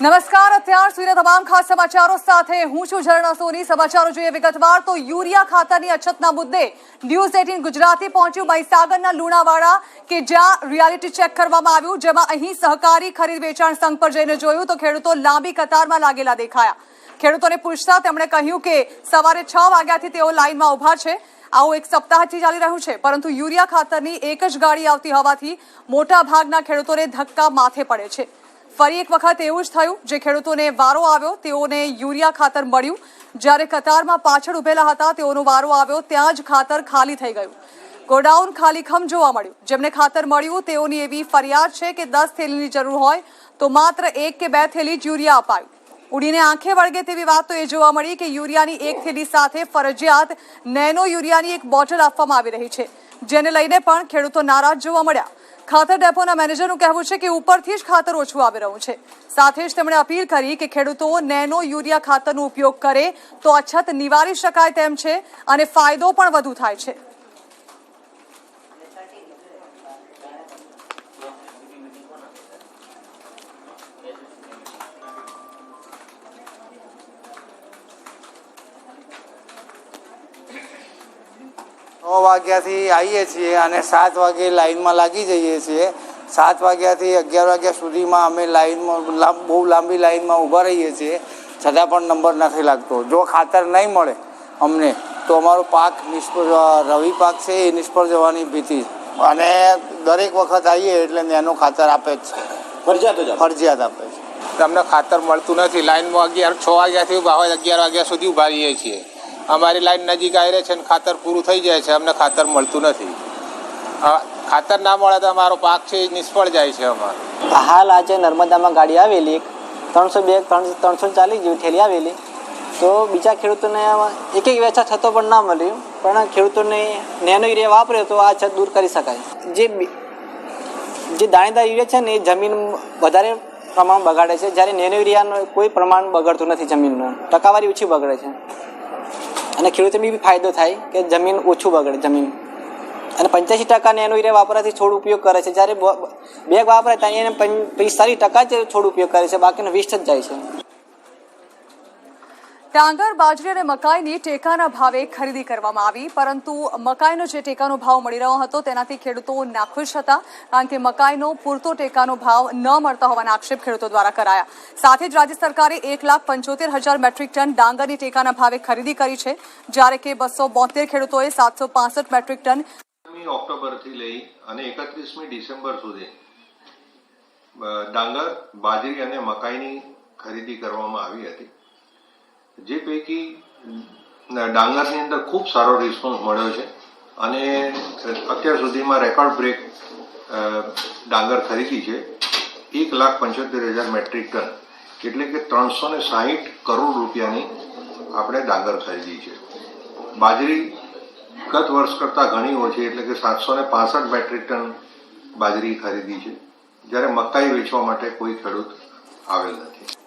નમસ્કાર, અત્યાર સુધીના તમામ ખાસ સમાચારો સાથે હું છું ઝરણા સોની। સમાચારો જોઈએ વિગતવાર તો યુરિયા ખાતરની અછતના મુદ્દે ન્યૂઝ 18 ગુજરાતી પહોંચ્યું મહીસાગરના લુણાવાડા કે જ્યાં રિયાલિટી ચેક કરવામાં આવ્યું, જેમાં અહીં સહકારી ખરીદ વેચાણ સંઘ પર જઈને જોયું તો ખેડૂતો લાંબી કતારમાં લાગેલા દેખાયા। ખેડૂતોને પૂછતા તેમણે કહ્યું કે સવારે 6 વાગ્યાથી તેઓ લાઇનમાં ઊભા છે। આવું એક સપ્તાહથી ચાલી રહ્યું છે, પરંતુ યુરિયા ખાતરની એક જ ગાડી આવતી હોવાથી મોટા ભાગના ખેડૂતોને ધક્કા માથે પડે છે। ફરી એક વખત એવું જ થયું, જે ખેડૂતોને વારો આવ્યો તેઓને યુરિયા ખાતર મળ્યું, જ્યારે કતારમાં પાછળ ઉભેલા હતા તેઓનો વારો આવ્યો ત્યાં જ ખાતર ખાલી થઈ ગયું। ગોડાઉન ખાલીખમ જોવા મળ્યું। જેમને ખાતર મળ્યું તેઓની એવી ફરિયાદ છે કે 10 થેલીની જરૂર હોય તો માત્ર 1 કે 2 થેલી જ યુરિયા અપાયું। ઉડીને આંખે વળગે તેવી વાત તો એ જોવા મળી કે યુરિયાની 1 થેલી સાથે ફરજિયાત નેનો યુરિયાની એક બોટલ આપવામાં આવી રહી છે, જેને લઈને પણ ખેડૂતો નારાજ જોવા મળ્યા। ખાતર ડેપોના મેનેજરનું કહેવું છે કે ઉપરથી જ ખાતર ઓછું આવી રહ્યું છે। સાથે જ તેમણે અપીલ કરી કે ખેડૂતો નેનો યુરિયા ખાતરનો ઉપયોગ કરે તો અછત નિવારી શકાય તેમ છે અને ફાયદો પણ વધુ થાય છે। વાગ્યાથી આવીએ છીએ અને 7 વાગે લાઈનમાં લાગી જઈએ છીએ। 7 વાગ્યાથી 11 વાગ્યા સુધીમાં અમે લાઈનમાં બહુ લાંબી લાઈનમાં ઊભા રહીએ છીએ, છતાં પણ નંબર નથી લાગતો। જો ખાતર નહીં મળે અમને તો અમારો પાક નિષ્ફળ, રવિ પાક છે એ નિષ્ફળ જવાની ભીતિ। અને દરેક વખત આવીએ એટલે એનું ખાતર આપે જ છે, ફરજિયાત આપે છે। અમને ખાતર મળતું નથી। લાઈનમાં 6 વાગ્યાથી ઊભા હોય, 11 વાગ્યા સુધી ઊભા રહીએ છીએ। અમારી લાઈન નજીક આવી રહે છે અને ખાતર પૂરું થઈ જાય છે, અમને ખાતર મળતું નથી। ખાતર ના મળે તો અમારો પાક છે એ નિષ્ફળ જાય છે અમારો। હાલ આજે નર્મદામાં ગાડી આવેલી 340 જેવી ઠેલી આવેલી, તો બીજા ખેડૂતોને એક વેચા થતો પણ ના મળ્યું, પણ ખેડૂતોને નેનો યુરિયા વાપરે તો આ છત દૂર કરી શકાય। જે દાણેદાર યુરિયા છે ને એ જમીન વધારે પ્રમાણ બગાડે છે, જ્યારે નેનો યુરિયાનું કોઈ પ્રમાણ બગડતું નથી, જમીનનું ટકાવારી ઓછી બગડે છે અને ખેડૂતોને બી ફાયદો થાય કે જમીન ઓછું બગડે જમીન। અને 85% નેનો યુરિયા વાપરવાથી છોડ ઉપયોગ કરે છે, જ્યારે બેગ વાપરે ત્યાં એને 45% જ છોડ ઉપયોગ કરે છે, બાકીનો 20 જ જાય છે। ડાંગર, બાજરી અને મકાઈની ટેકાના ભાવે ખરીદી કરવામાં આવી, પરંતુ મકાઈનો જે ટેકાનો ભાવ મળી રહ્યો હતો તેનાથી ખેડૂતો નાખુશ હતા, કારણ કે મકાઈનો પૂરતો ટેકાનો ભાવ ન મળતા હોવાના આક્ષેપ ખેડૂતો દ્વારા કરાયા। સાથે જ રાજ્ય સરકારે 1,75,000 મેટ્રિક ટન ડાંગરની ટેકાના ભાવે ખરીદી કરી છે, જ્યારે કે 272 ખેડૂતોએ 765 મેટ્રિક ટન ઓક્ટોબરથી લઈ અને 31મી ડિસેમ્બર સુધી ડાંગર, બાજરી અને મકાઈની ખરીદી કરવામાં આવી હતી। જે પૈકી ડાંગરની અંદર ખૂબ સારો રિસ્પોન્સ મળ્યો છે અને અત્યાર સુધીમાં રેકોર્ડ બ્રેક ડાંગર ખરીદી છે 1,75,000 મેટ્રિક ટન, એટલે કે 360 કરોડ રૂપિયાની આપણે ડાંગર ખરીદી છે। બાજરી ગત વર્ષ કરતાં ઘણી ઓછી, એટલે કે 765 મેટ્રિક ટન બાજરી ખરીદી છે, જ્યારે મકાઈ વેચવા માટે કોઈ ખેડૂત આવેલ નથી।